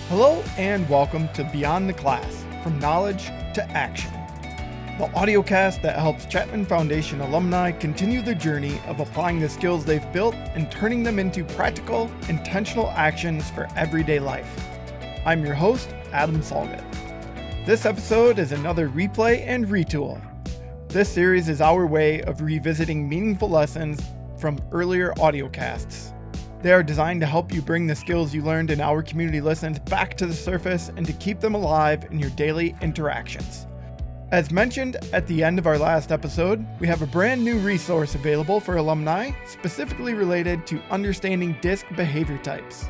Hello and welcome to Beyond the Class, From Knowledge to Action, the audiocast that helps Chapman Foundation alumni continue their journey of applying the skills they've built and turning them into practical, intentional actions for everyday life. I'm your host, Adam Salget. This episode is another Replay and Retool. This series is our way of revisiting meaningful lessons from earlier audiocasts. They are designed to help you bring the skills you learned in our community lessons back to the surface and to keep them alive in your daily interactions. As mentioned at the end of our last episode, we have a brand new resource available for alumni specifically related to understanding DISC behavior types.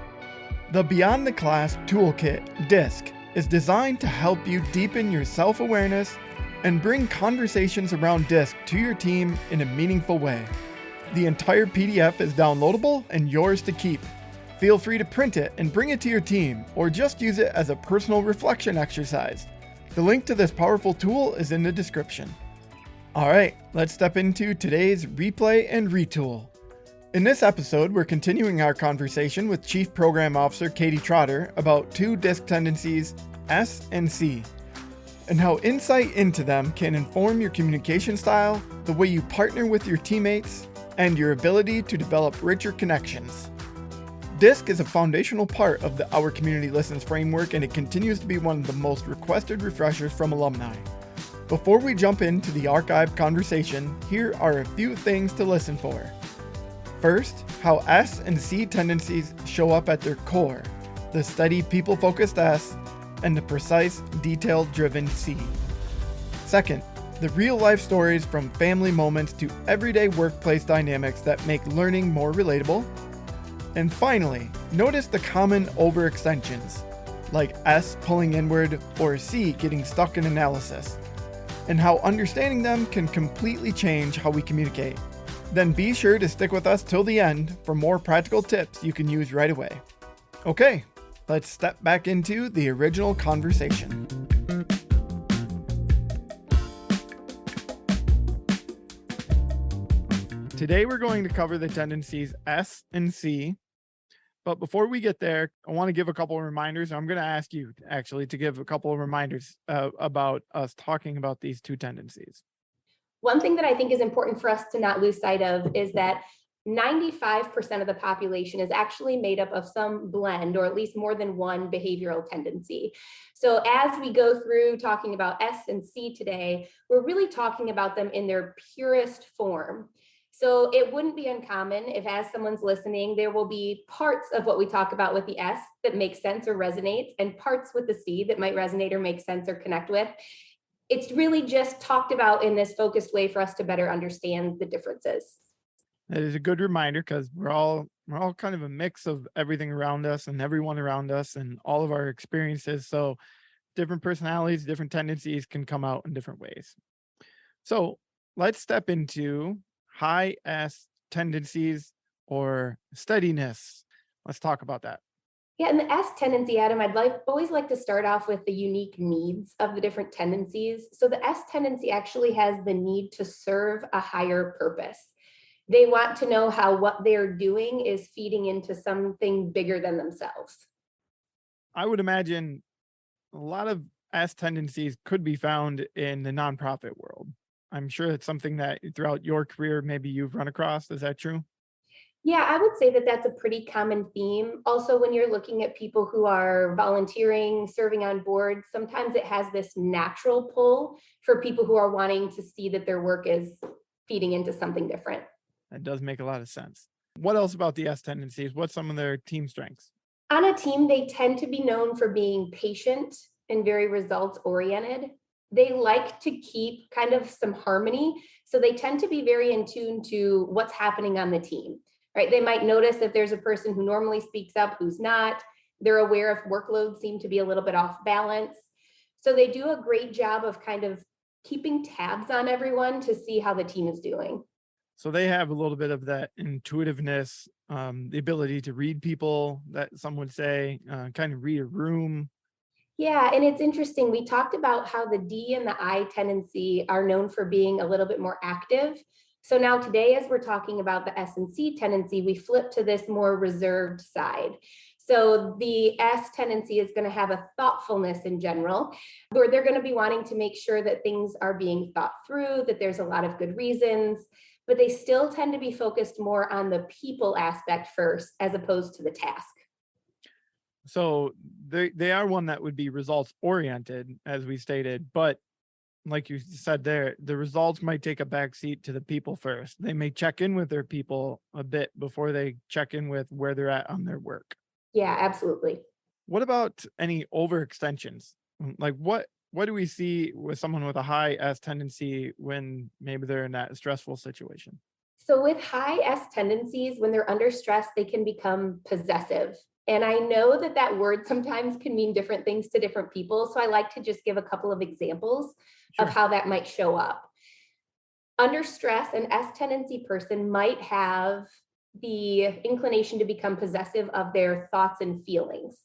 The Beyond the Class Toolkit, DISC, is designed to help you deepen your self-awareness and bring conversations around DISC to your team in a meaningful way. The entire PDF is downloadable and yours to keep. Feel free to print it and bring it to your team, or just use it as a personal reflection exercise. The link to this powerful tool is in the description. All right, let's step into today's Replay and Retool. In this episode, we're continuing our conversation with Chief Program Officer Katie Trotter about two DISC tendencies, S and C, and how insight into them can inform your communication style, the way you partner with your teammates, and your ability to develop richer connections. DISC is a foundational part of the Our Community Listens framework, and it continues to be one of the most requested refreshers from alumni. Before we jump into the archived conversation, here are a few things to listen for. First, how S and C tendencies show up at their core, the steady people-focused S and the precise, detail-driven C. Second, the real-life stories from family moments to everyday workplace dynamics that make learning more relatable. And finally, notice the common overextensions, like S pulling inward or C getting stuck in analysis, and how understanding them can completely change how we communicate. Then be sure to stick with us till the end for more practical tips you can use right away. Okay, let's step back into the original conversation. Today we're going to cover the tendencies S and C, but before we get there, I want to give a couple of reminders. I'm going to ask you actually to give a couple of reminders about us talking about these two tendencies. One thing that I think is important for us to not lose sight of is that 95% of the population is actually made up of some blend or at least more than one behavioral tendency. So as we go through talking about S and C today, we're really talking about them in their purest form. So it wouldn't be uncommon if, as someone's listening, there will be parts of what we talk about with the S that make sense or resonates, and parts with the C that might resonate or make sense or connect with. It's really just talked about in this focused way for us to better understand the differences. That is a good reminder, because we're all kind of a mix of everything around us and everyone around us and all of our experiences. So different personalities, different tendencies can come out in different ways. So let's step into high S tendencies or steadiness. Let's talk about that. Yeah, and the S tendency, Adam, always like to start off with the unique needs of the different tendencies. So the S tendency actually has the need to serve a higher purpose. They want to know how what they're doing is feeding into something bigger than themselves. I would imagine a lot of S tendencies could be found in the nonprofit world. I'm sure it's something that throughout your career, maybe you've run across. Is that true? Yeah, I would say that that's a pretty common theme. Also, when you're looking at people who are volunteering, serving on boards, sometimes it has this natural pull for people who are wanting to see that their work is feeding into something different. That does make a lot of sense. What else about the S tendencies? What's some of their team strengths? On a team, they tend to be known for being patient and very results oriented. They like to keep kind of some harmony. So they tend to be very in tune to what's happening on the team, right? They might notice if there's a person who normally speaks up, who's not. They're aware if workloads seem to be a little bit off balance. So they do a great job of kind of keeping tabs on everyone to see how the team is doing. So they have a little bit of that intuitiveness, the ability to read people, that some would say, kind of read a room. Yeah, and it's interesting. We talked about how the D and the I tendency are known for being a little bit more active. So now today, as we're talking about the S and C tendency, we flip to this more reserved side. So the S tendency is going to have a thoughtfulness in general, where they're going to be wanting to make sure that things are being thought through, that there's a lot of good reasons, but they still tend to be focused more on the people aspect first, as opposed to the task. So they are one that would be results oriented, as we stated, but like you said there, the results might take a backseat to the people first. They may check in with their people a bit before they check in with where they're at on their work. Yeah, absolutely. What about any overextensions? Like what do we see with someone with a high S tendency when maybe they're in that stressful situation? So with high S tendencies, when they're under stress, they can become possessive. And I know that that word sometimes can mean different things to different people. So I like to just give a couple of examples of Sure. how that might show up. Under stress, an S tendency person might have the inclination to become possessive of their thoughts and feelings.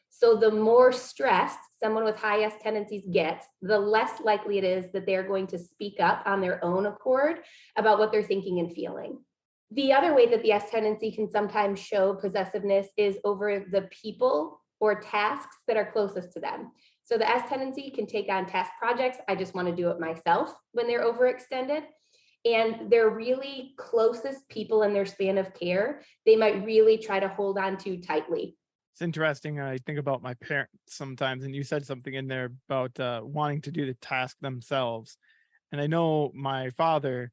So the more stressed someone with high S tendencies gets, the less likely it is that they're going to speak up on their own accord about what they're thinking and feeling. The other way that the S tendency can sometimes show possessiveness is over the people or tasks that are closest to them. So the S tendency can take on task projects. I just want to do it myself when they're overextended. And they're really closest people in their span of care, they might really try to hold on to tightly. It's interesting. I think about my parents sometimes, and you said something in there about wanting to do the task themselves. And I know my father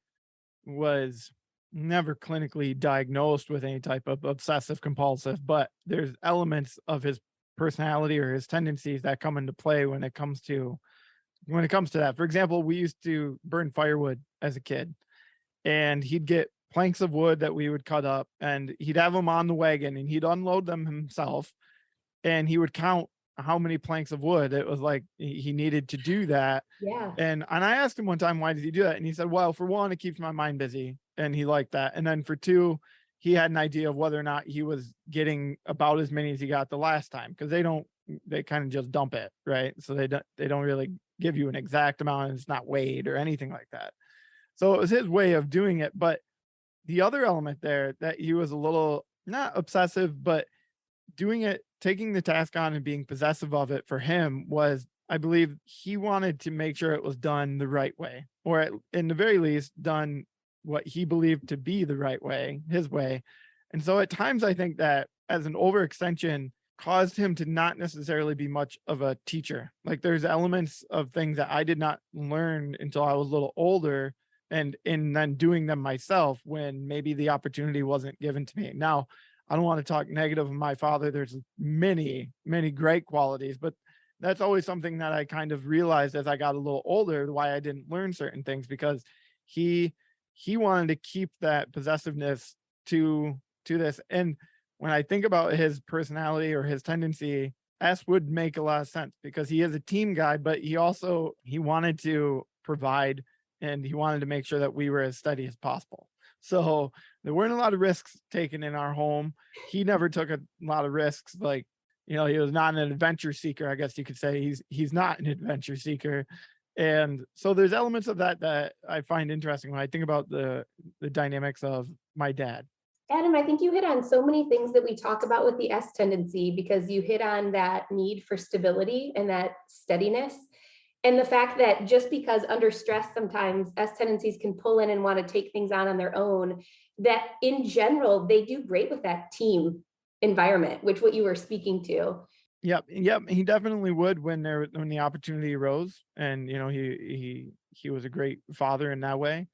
was never clinically diagnosed with any type of obsessive compulsive, but there's elements of his personality or his tendencies that come into play when it comes to that. For example, we used to burn firewood as a kid, and he'd get planks of wood that we would cut up, and he'd have them on the wagon, and he'd unload them himself, and he would count how many planks of wood. It was like he needed to do that. Yeah. And I asked him one time, why did he do that? And he said, well, for one, it keeps my mind busy, and he liked that. And then for two, he had an idea of whether or not he was getting about as many as he got the last time, because they kind of just dump it, right? So they don't really give you an exact amount, and it's not weighed or anything like that. So it was his way of doing it. But the other element there, that he was a little not obsessive, but doing it, taking the task on and being possessive of it, for him was, I believe, he wanted to make sure it was done the right way, or in the very least done what he believed to be the right way, his way. And so at times I think that as an overextension caused him to not necessarily be much of a teacher. Like there's elements of things that I did not learn until I was a little older, and in then doing them myself when maybe the opportunity wasn't given to me. Now, I don't want to talk negative of my father. There's many, many great qualities, but that's always something that I kind of realized as I got a little older, why I didn't learn certain things, because he wanted to keep that possessiveness to this. And when I think about his personality or his tendency, S would make a lot of sense, because he is a team guy, but he wanted to provide, and he wanted to make sure that we were as steady as possible. So there weren't a lot of risks taken in our home. He never took a lot of risks. Like, he was not an adventure seeker, I guess you could say. He's not an adventure seeker. And so there's elements of that I find interesting when I think about the dynamics of my dad. Adam, I think you hit on so many things that we talk about with the S tendency, because you hit on that need for stability and that steadiness. And the fact that just because under stress, sometimes S tendencies can pull in and want to take things on their own, that in general, they do great with that team environment, which what you were speaking to. Yep. He definitely would when the opportunity arose, and he was a great father in that way.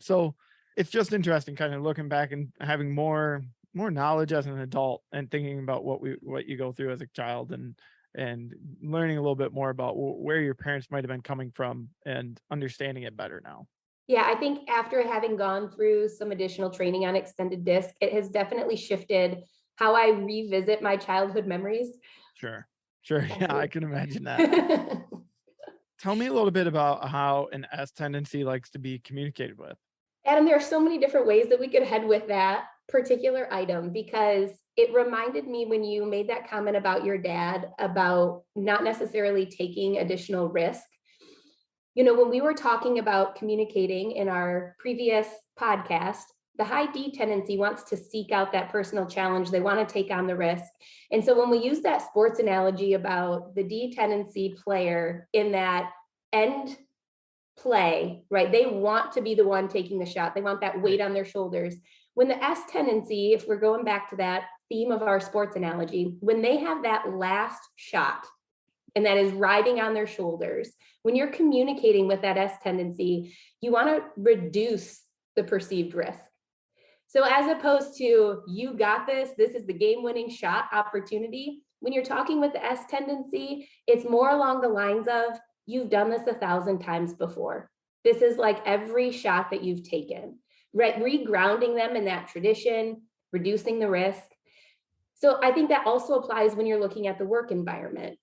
So it's just interesting, kind of looking back and having more knowledge as an adult, and thinking about what you go through as a child, and learning a little bit more about where your parents might have been coming from, and understanding it better now. Yeah, I think after having gone through some additional training on extended disc, it has definitely shifted how I revisit my childhood memories. Sure. Yeah, I can imagine that. Tell me a little bit about how an S tendency likes to be communicated with. Adam, there are so many different ways that we could head with that particular item, because it reminded me when you made that comment about your dad about not necessarily taking additional risk. When we were talking about communicating in our previous podcast, The high D tendency wants to seek out that personal challenge. They want to take on the risk. And so when we use that sports analogy about the D tendency player in that end play, right? They want to be the one taking the shot. They want that weight on their shoulders. When the S tendency, if we're going back to that theme of our sports analogy, when they have that last shot, and that is riding on their shoulders, when you're communicating with that S tendency, you want to reduce the perceived risk. So as opposed to, you got this is the game-winning shot opportunity. When you're talking with the S tendency, it's more along the lines of, you've done this 1,000 times before. This is like every shot that you've taken, right? Regrounding them in that tradition, reducing the risk. So I think that also applies when you're looking at the work environment,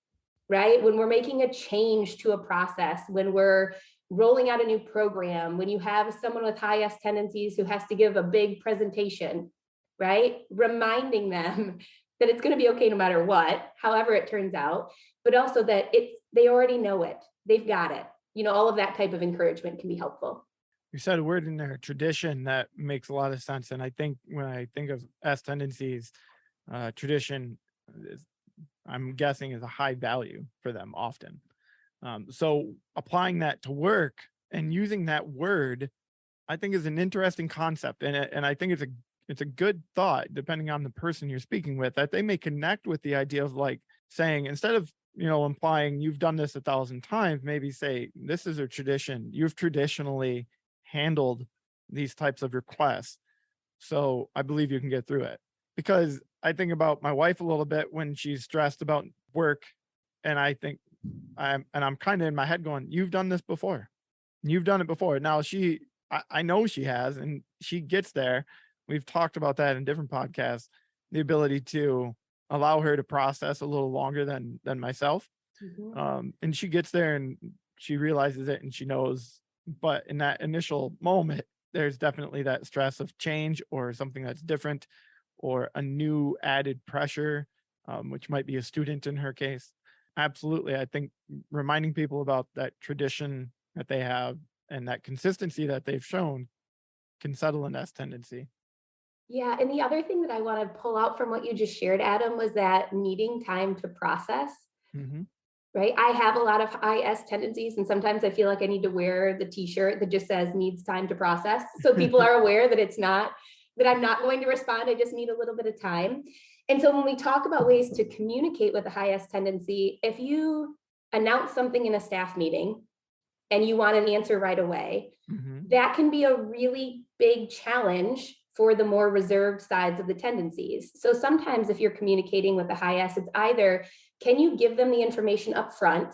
right? When we're making a change to a process, when we're rolling out a new program, when you have someone with high S tendencies who has to give a big presentation, right? Reminding them that it's going to be okay no matter what, however it turns out, but also that they already know it, they've got it. All of that type of encouragement can be helpful. You said a word in there, tradition, that makes a lot of sense. And I think when I think of S tendencies, tradition I'm guessing is a high value for them often. So applying that to work and using that word, I think is an interesting concept. And I think it's a good thought, depending on the person you're speaking with, that they may connect with the idea of like saying, instead of, implying you've done this 1,000 times, maybe say, this is a tradition. You've traditionally handled these types of requests. So I believe you can get through it. Because I think about my wife a little bit when she's stressed about work. And I think I'm kind of in my head going, you've done this before. You've done it before. Now I know she has, and she gets there. We've talked about that in different podcasts, the ability to allow her to process a little longer than myself. Mm-hmm. And she gets there and she realizes it and she knows, but in that initial moment, there's definitely that stress of change or something that's different or a new added pressure, which might be a student in her case. Absolutely. I think reminding people about that tradition that they have and that consistency that they've shown can settle an S tendency. Yeah, and the other thing that I want to pull out from what you just shared, Adam, was that needing time to process. Mm-hmm. Right? I have a lot of high S tendencies, and sometimes I feel like I need to wear the t-shirt that just says needs time to process. So people are aware that I'm not going to respond. I just need a little bit of time. And so when we talk about ways to communicate with a high S tendency, if you announce something in a staff meeting and you want an answer right away, Mm-hmm. that can be a really big challenge for the more reserved sides of the tendencies. So sometimes if you're communicating with the high S, it's either, can you give them the information up front,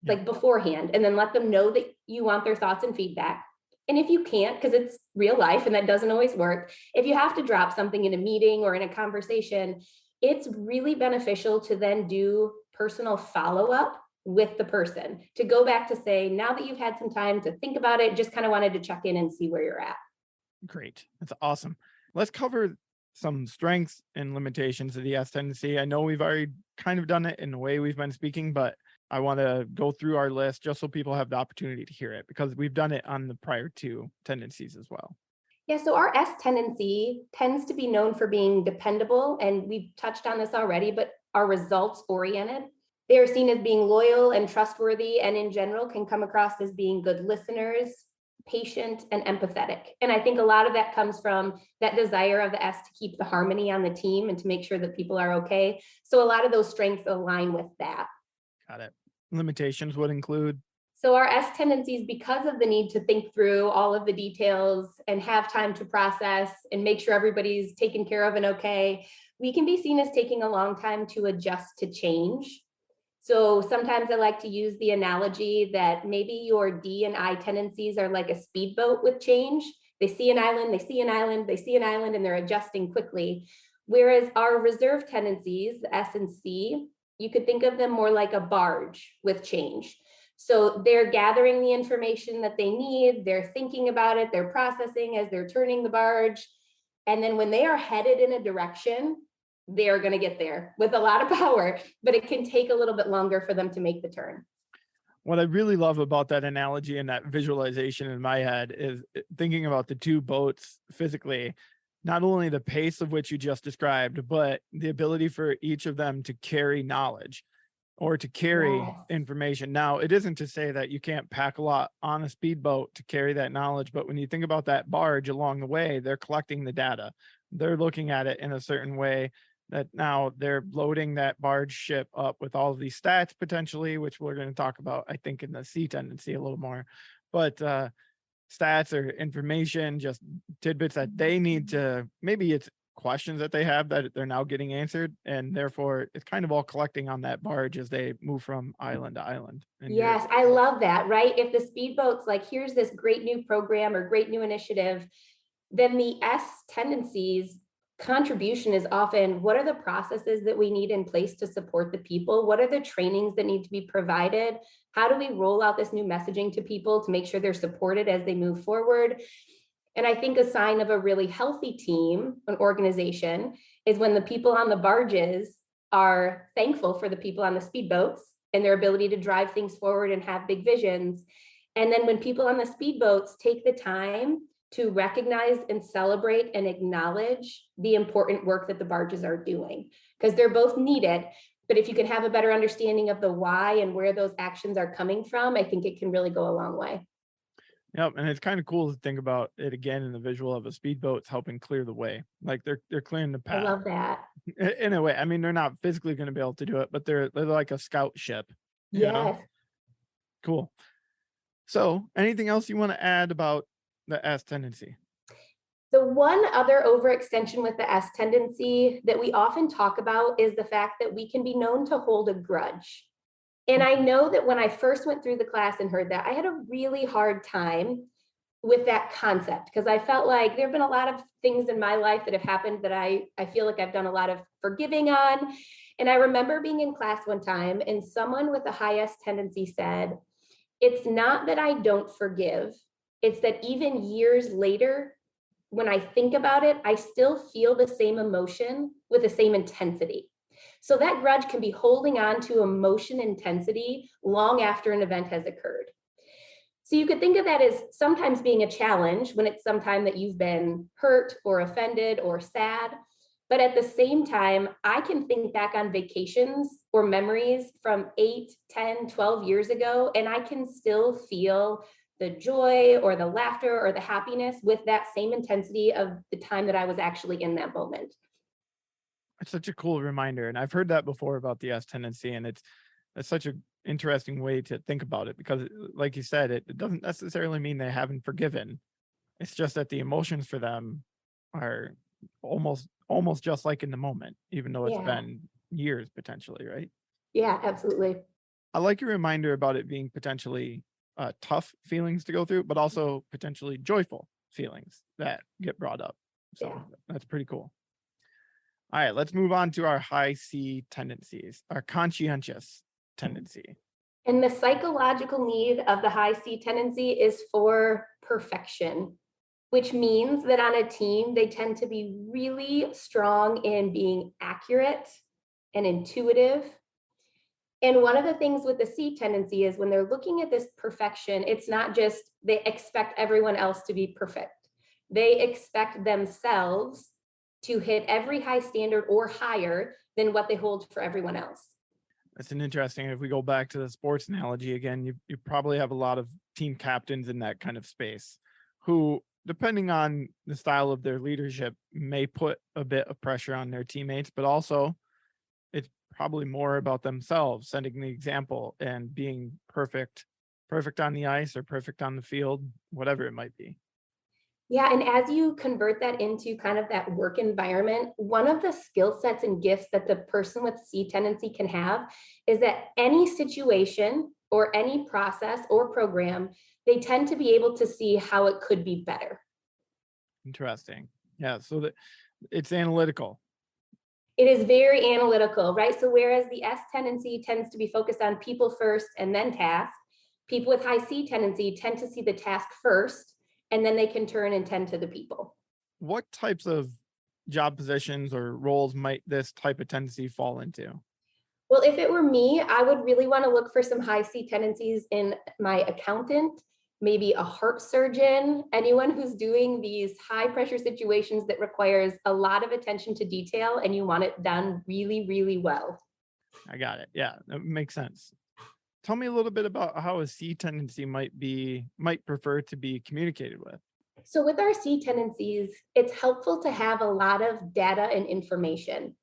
like beforehand, and then let them know that you want their thoughts and feedback? And if you can't, because it's real life and that doesn't always work, if you have to drop something in a meeting or in a conversation, it's really beneficial to then do personal follow-up with the person, to go back to say, now that you've had some time to think about it, just kind of wanted to check in and see where you're at. Great. That's awesome. Let's cover some strengths and limitations of the S tendency. I know we've already kind of done it in the way we've been speaking, but I want to go through our list just so people have the opportunity to hear it, because we've done it on the prior two tendencies as well. Yeah, so our S tendency tends to be known for being dependable, and we've touched on this already, but are results oriented. They are seen as being loyal and trustworthy, and in general can come across as being good listeners, patient, and empathetic. And I think a lot of that comes from that desire of the S to keep the harmony on the team and to make sure that people are okay. So a lot of those strengths align with that. Got it. Limitations would include? So our S tendencies, because of the need to think through all of the details and have time to process and make sure everybody's taken care of and okay, we can be seen as taking a long time to adjust to change. So sometimes I like to use the analogy that maybe your D and I tendencies are like a speedboat with change. They see an island, they see an island, they see an island, and they're adjusting quickly. Whereas our reserve tendencies, the S and C, you could think of them more like a barge with change. So they're gathering the information that they need, they're thinking about it, they're processing as they're turning the barge. And then when they are headed in a direction, they are going to get there with a lot of power, but it can take a little bit longer for them to make the turn. What I really love about that analogy and that visualization in my head is thinking about the two boats physically, not only the pace of which you just described, but the ability for each of them to carry knowledge or to carry Yes. information. Now, it isn't to say that you can't pack a lot on a speedboat to carry that knowledge, but when you think about that barge along the way, they're collecting the data. They're looking at it in a certain way that now they're loading that barge ship up with all of these stats potentially, which we're going to talk about, I think, in the C tendency a little more. But stats or information, just tidbits that they need to, maybe it's questions that they have that they're now getting answered, and therefore it's kind of all collecting on that barge as they move from island to island. And Yes, I love that, right? If the speedboat's like, here's this great new program or great new initiative, then the S tendencies contribution is often, what are the processes that we need in place to support the people? What are the trainings that need to be provided? How do we roll out this new messaging to people to make sure they're supported as they move forward? And I think a sign of a really healthy team, an organization, is when the people on the barges are thankful for the people on the speedboats and their ability to drive things forward and have big visions. And then when people on the speedboats take the time to recognize and celebrate and acknowledge the important work that the barges are doing, because they're both needed. But if you can have a better understanding of the why and where those actions are coming from, I think it can really go a long way. Yep, and it's kind of cool to think about it again in the visual of a speedboat's helping clear the way. Like they're clearing the I path. love that. In a way. I mean, they're not physically going to be able to do it, but they're like a scout ship. You know? Yes. Cool. So, anything else you want to add about the S tendency? The one other overextension with the S tendency that we often talk about is the fact that we can be known to hold a grudge. And I know that when I first went through the class and heard that, I had a really hard time with that concept because I felt like there have been a lot of things in my life that have happened that I feel like I've done a lot of forgiving on. And I remember being in class one time and someone with a high S tendency said, it's not that I don't forgive, it's that even years later, when I think about it, I still feel the same emotion with the same intensity. So that grudge can be holding on to emotion intensity long after an event has occurred. So you could think of that as sometimes being a challenge when it's sometime that you've been hurt or offended or sad. But at the same time, I can think back on vacations or memories from 8, 10, 12 years ago, and I can still feel the joy or the laughter or the happiness with that same intensity of the time that I was actually in that moment. It's such a cool reminder. And I've heard that before about the S tendency. And it's such an interesting way to think about it because, like you said, it doesn't necessarily mean they haven't forgiven. It's just that the emotions for them are almost just like in the moment, even though it's been years potentially, right? Yeah, absolutely. I like your reminder about it being potentially tough feelings to go through, but also potentially joyful feelings that get brought up. So that's pretty cool. All right, let's move on to our high C tendencies, our conscientious tendency. And the psychological need of the high C tendency is for perfection, which means that on a team, they tend to be really strong in being accurate and intuitive. And one of the things with the C tendency is when they're looking at this perfection, it's not just they expect everyone else to be perfect. They expect themselves to hit every high standard or higher than what they hold for everyone else. That's an interesting, if we go back to the sports analogy again, you probably have a lot of team captains in that kind of space who, depending on the style of their leadership, may put a bit of pressure on their teammates, but also it's probably more about themselves setting the example and being perfect on the ice or perfect on the field, whatever it might be. Yeah, and as you convert that into kind of that work environment, one of the skill sets and gifts that the person with C tendency can have is that any situation or any process or program, they tend to be able to see how it could be better. Interesting. Yeah, so that it's analytical. It is very analytical, right? So whereas the S tendency tends to be focused on people first and then task, people with high C tendency tend to see the task first, and then they can turn and tend to the people. What types of job positions or roles might this type of tendency fall into? Well, if it were me, I would really want to look for some high C tendencies in my accountant, maybe a heart surgeon, anyone who's doing these high pressure situations that requires a lot of attention to detail and you want it done really, really well. I got it. Yeah, that makes sense. Tell me a little bit about how a C tendency might prefer to be communicated with. So with our C tendencies, it's helpful to have a lot of data and information.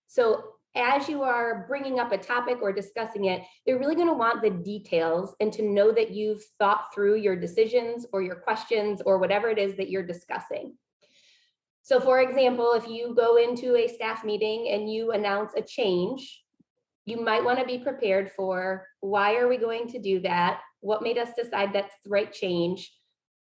So as you are bringing up a topic or discussing it, they're really going to want the details and to know that you've thought through your decisions or your questions or whatever it is that you're discussing. So for example, if you go into a staff meeting and you announce a change, you might want to be prepared for why are we going to do that? What made us decide that's the right change?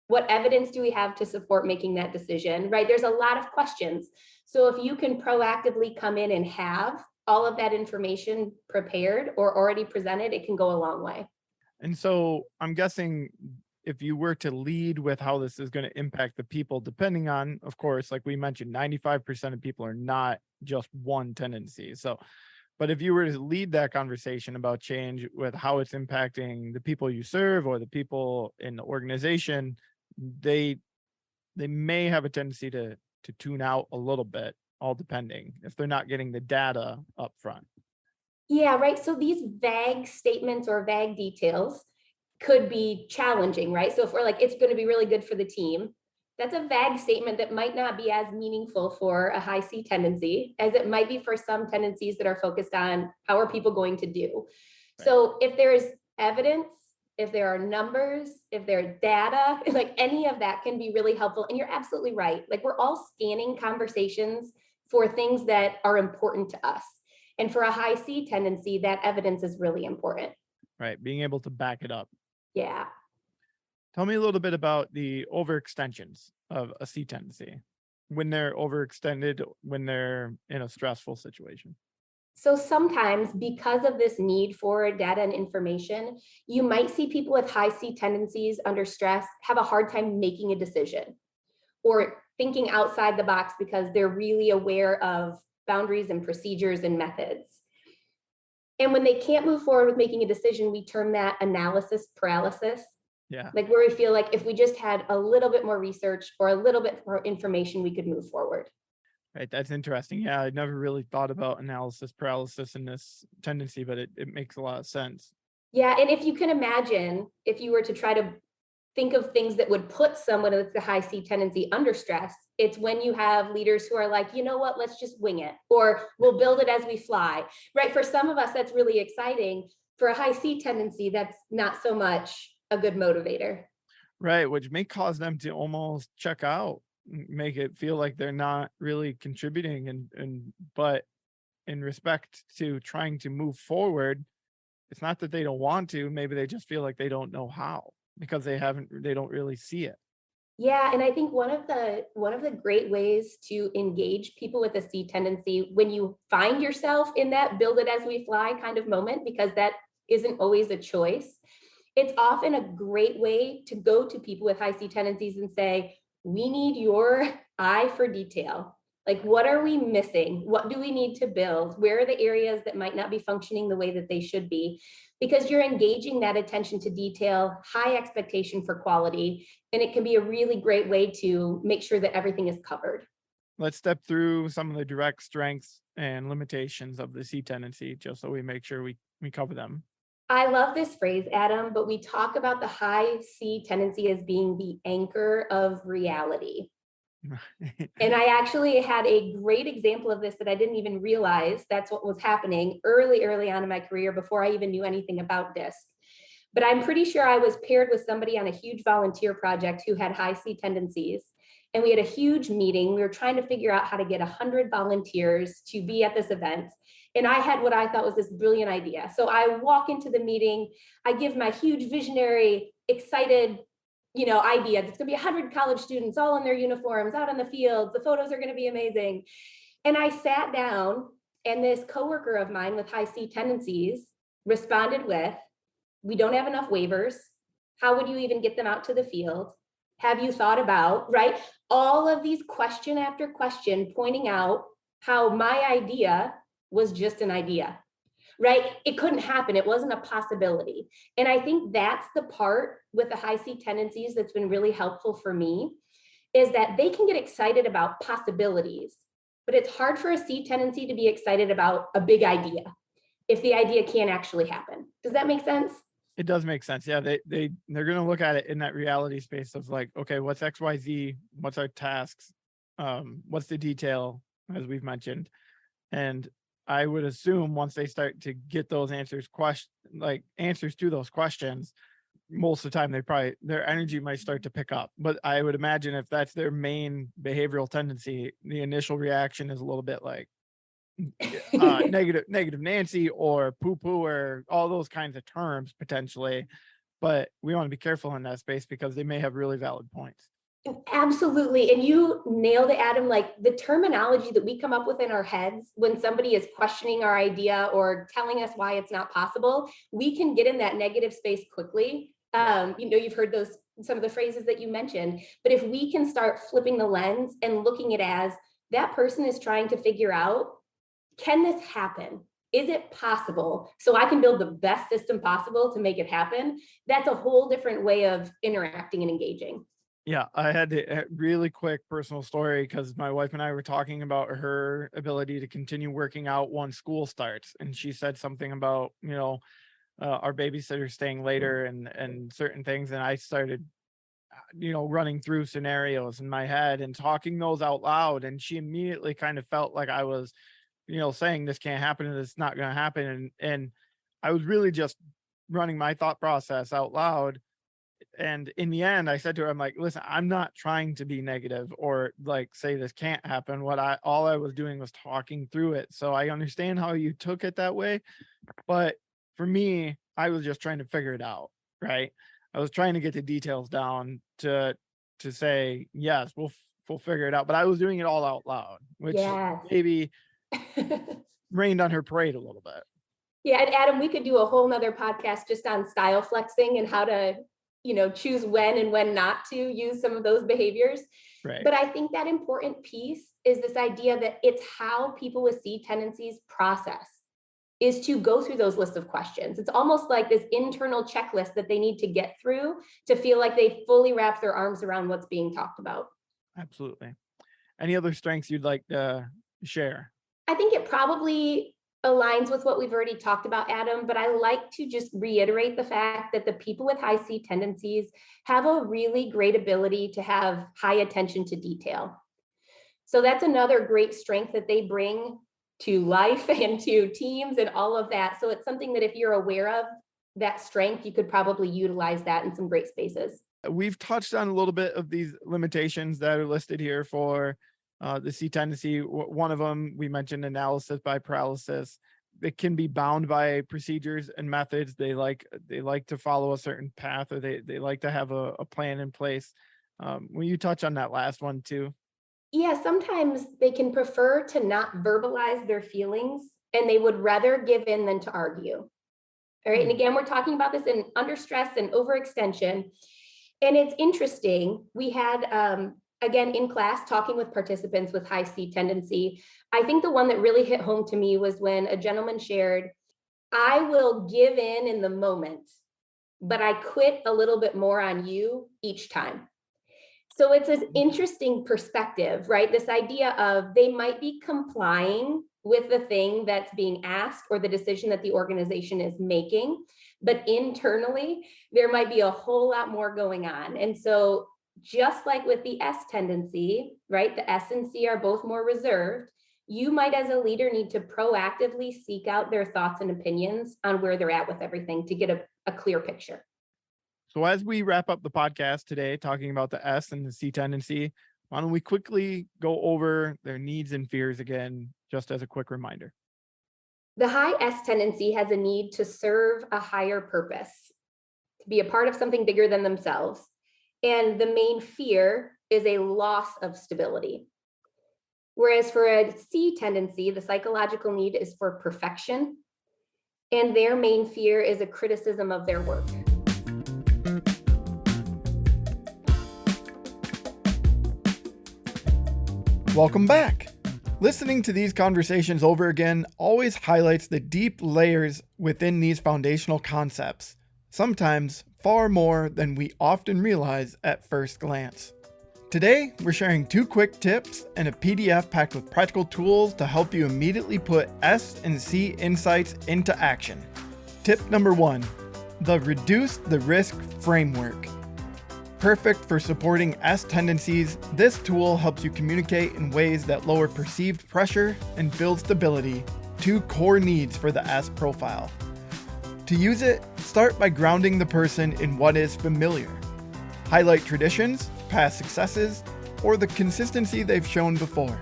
What evidence do we have to support making that decision, right? There's a lot of questions. So if you can proactively come in and have all of that information prepared or already presented, it can go a long way. And so I'm guessing if you were to lead with how this is going to impact the people, depending on, of course, like we mentioned, 95% of people are not just one tendency. So, but if you were to lead that conversation about change with how it's impacting the people you serve or the people in the organization, they may have a tendency to tune out a little bit, all depending if they're not getting the data up front. Yeah, right. So these vague statements or vague details could be challenging, right? So if we're like, it's going to be really good for the team, that's a vague statement that might not be as meaningful for a high C tendency as it might be for some tendencies that are focused on how are people going to do. Right. So if there's evidence, if there are numbers, if there's data, like any of that can be really helpful. And you're absolutely right. Like we're all scanning conversations for things that are important to us. And for a high C tendency, that evidence is really important. Right. Being able to back it up. Yeah. Tell me a little bit about the overextensions of a C tendency when they're overextended, when they're in a stressful situation. So sometimes because of this need for data and information, you might see people with high C tendencies under stress have a hard time making a decision or thinking outside the box because they're really aware of boundaries and procedures and methods. And when they can't move forward with making a decision, we term that analysis paralysis. Yeah. Like where we feel like if we just had a little bit more research or a little bit more information, we could move forward. Right. That's interesting. Yeah. I never really thought about analysis paralysis in this tendency, but it makes a lot of sense. Yeah. And if you can imagine, if you were to try to think of things that would put someone with the high C tendency under stress, it's when you have leaders who are like, you know what, let's just wing it, or we'll build it as we fly, right? For some of us, that's really exciting. For a high C tendency, that's not so much a good motivator. Right. Which may cause them to almost check out, make it feel like they're not really contributing. But in respect to trying to move forward, it's not that they don't want to, maybe they just feel like they don't know how because they don't really see it. Yeah, and I think one of the great ways to engage people with a C tendency when you find yourself in that build it as we fly kind of moment, because that isn't always a choice, it's often a great way to go to people with high C tendencies and say, we need your eye for detail. Like, what are we missing? What do we need to build? Where are the areas that might not be functioning the way that they should be? Because you're engaging that attention to detail, high expectation for quality, and it can be a really great way to make sure that everything is covered. Let's step through some of the direct strengths and limitations of the C tendency, just so we make sure we cover them. I love this phrase, Adam, but we talk about the high C tendency as being the anchor of reality. And I actually had a great example of this that I didn't even realize that's what was happening early on in my career before I even knew anything about DISC. But I'm pretty sure I was paired with somebody on a huge volunteer project who had high C tendencies. And we had a huge meeting. We were trying to figure out how to get 100 volunteers to be at this event. And I had what I thought was this brilliant idea. So I walk into the meeting, I give my huge visionary, excited idea. There's gonna be 100 college students all in their uniforms out in the fields. The photos are gonna be amazing. And I sat down and this coworker of mine with high C tendencies responded with, we don't have enough waivers. How would you even get them out to the field? Have you thought about, right? All of these question after question pointing out how my idea was just an idea. right? It couldn't happen. It wasn't a possibility. And I think that's the part with the high C tendencies that's been really helpful for me, is that they can get excited about possibilities, but it's hard for a C tendency to be excited about a big idea if the idea can't actually happen. Does that make sense? It does make sense. Yeah, they're going to look at it in that reality space of like, okay, what's XYZ? What's our tasks? What's the detail, as we've mentioned? And I would assume once they start to get those answers to those questions, most of the time their energy might start to pick up. But I would imagine if that's their main behavioral tendency, the initial reaction is a little bit like negative Nancy or poo-poo or all those kinds of terms potentially. But we want to be careful in that space because they may have really valid points. Absolutely. And you nailed it, Adam. Like the terminology that we come up with in our heads when somebody is questioning our idea or telling us why it's not possible, we can get in that negative space quickly. You've heard some of the phrases that you mentioned, but if we can start flipping the lens and looking at it as that person is trying to figure out, can this happen? Is it possible? So I can build the best system possible to make it happen. That's a whole different way of interacting and engaging. Yeah, I had a really quick personal story because my wife and I were talking about her ability to continue working out once school starts. And she said something about, our babysitter staying later and certain things. And I started, running through scenarios in my head and talking those out loud. And she immediately kind of felt like I was, saying this can't happen and it's not going to happen. And I was really just running my thought process out loud. And in the end, I said to her, I'm like, listen, I'm not trying to be negative or like say this can't happen. All I was doing was talking through it. So I understand how you took it that way. But for me, I was just trying to figure it out. Right. I was trying to get the details down to say, yes, we'll figure it out. But I was doing it all out loud, which maybe rained on her parade a little bit. Yeah. And Adam, we could do a whole nother podcast just on style flexing and how to choose when and when not to use some of those behaviors. Right. But I think that important piece is this idea that it's how people with C tendencies process, is to go through those lists of questions. It's almost like this internal checklist that they need to get through to feel like they fully wrap their arms around what's being talked about. Absolutely. Any other strengths you'd like to share? I think it probably aligns with what we've already talked about, Adam, but I like to just reiterate the fact that the people with high C tendencies have a really great ability to have high attention to detail. So that's another great strength that they bring to life and to teams and all of that. So it's something that if you're aware of that strength, you could probably utilize that in some great spaces. We've touched on a little bit of these limitations that are listed here for the C tendency. One of them, we mentioned analysis by paralysis. It can be bound by procedures and methods. They like to follow a certain path, or they like to have a plan in place. Will you touch on that last one too? Yeah, sometimes they can prefer to not verbalize their feelings and they would rather give in than to argue. All right. And again, we're talking about this in under stress and overextension. And it's interesting. We had, again, in class, talking with participants with high C tendency. I think the one that really hit home to me was when a gentleman shared, I will give in the moment, but I quit a little bit more on you each time. So it's an interesting perspective, right? This idea of they might be complying with the thing that's being asked or the decision that the organization is making, but internally, there might be a whole lot more going on. And so just like with the S tendency, right? The S and C are both more reserved. You might, as a leader, need to proactively seek out their thoughts and opinions on where they're at with everything to get a clear picture. So as we wrap up the podcast today, talking about the S and the C tendency, why don't we quickly go over their needs and fears again, just as a quick reminder. The high S tendency has a need to serve a higher purpose, to be a part of something bigger than themselves. And the main fear is a loss of stability. Whereas for a C tendency, the psychological need is for perfection. And their main fear is a criticism of their work. Welcome back. Listening to these conversations over again always highlights the deep layers within these foundational concepts, sometimes far more than we often realize at first glance. Today, we're sharing 2 quick tips and a PDF packed with practical tools to help you immediately put S and C insights into action. Tip number 1, the Reduce the Risk Framework. Perfect for supporting S tendencies, this tool helps you communicate in ways that lower perceived pressure and build stability, 2 core needs for the S profile. To use it, start by grounding the person in what is familiar. Highlight traditions, past successes, or the consistency they've shown before.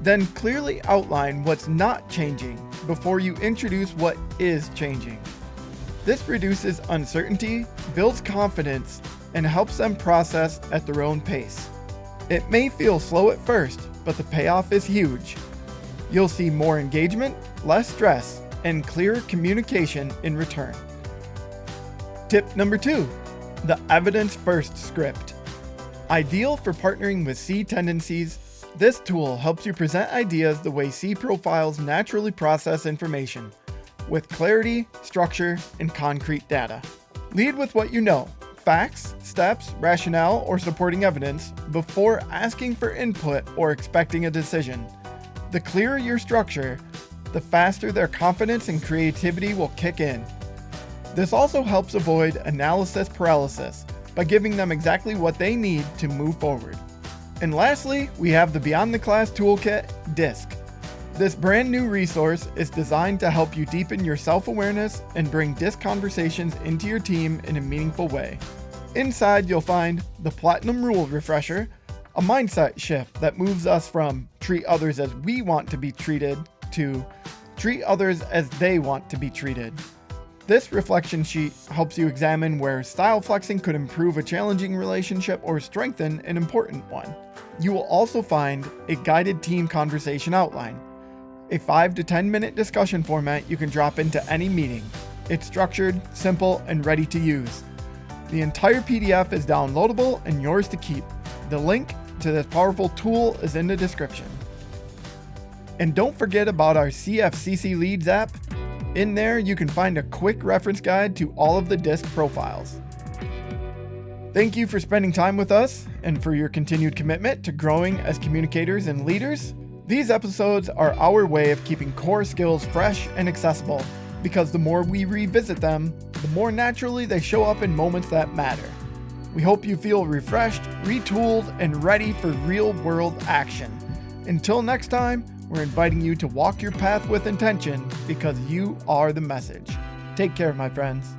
Then clearly outline what's not changing before you introduce what is changing. This reduces uncertainty, builds confidence, and helps them process at their own pace. It may feel slow at first, but the payoff is huge. You'll see more engagement, less stress, and clearer communication in return. Tip number 2, the evidence-first script. Ideal for partnering with C tendencies, this tool helps you present ideas the way C profiles naturally process information, with clarity, structure, and concrete data. Lead with what you know, facts, steps, rationale, or supporting evidence before asking for input or expecting a decision. The clearer your structure, the faster their confidence and creativity will kick in. This also helps avoid analysis paralysis by giving them exactly what they need to move forward. And lastly, we have the Beyond the Class Toolkit DISC. This brand new resource is designed to help you deepen your self-awareness and bring DISC conversations into your team in a meaningful way. Inside, you'll find the Platinum Rule Refresher, a mindset shift that moves us from treat others as we want to be treated to treat others as they want to be treated. This reflection sheet helps you examine where style flexing could improve a challenging relationship or strengthen an important one. You will also find a guided team conversation outline, a 5 to 10 minute discussion format you can drop into any meeting. It's structured, simple, and ready to use. The entire PDF is downloadable and yours to keep. The link to this powerful tool is in the description. And don't forget about our CFCC Leads app. In there, you can find a quick reference guide to all of the DISC profiles. Thank you for spending time with us and for your continued commitment to growing as communicators and leaders. These episodes are our way of keeping core skills fresh and accessible, because the more we revisit them, the more naturally they show up in moments that matter. We hope you feel refreshed, retooled, and ready for real-world action. Until next time, we're inviting you to walk your path with intention, because you are the message. Take care, my friends.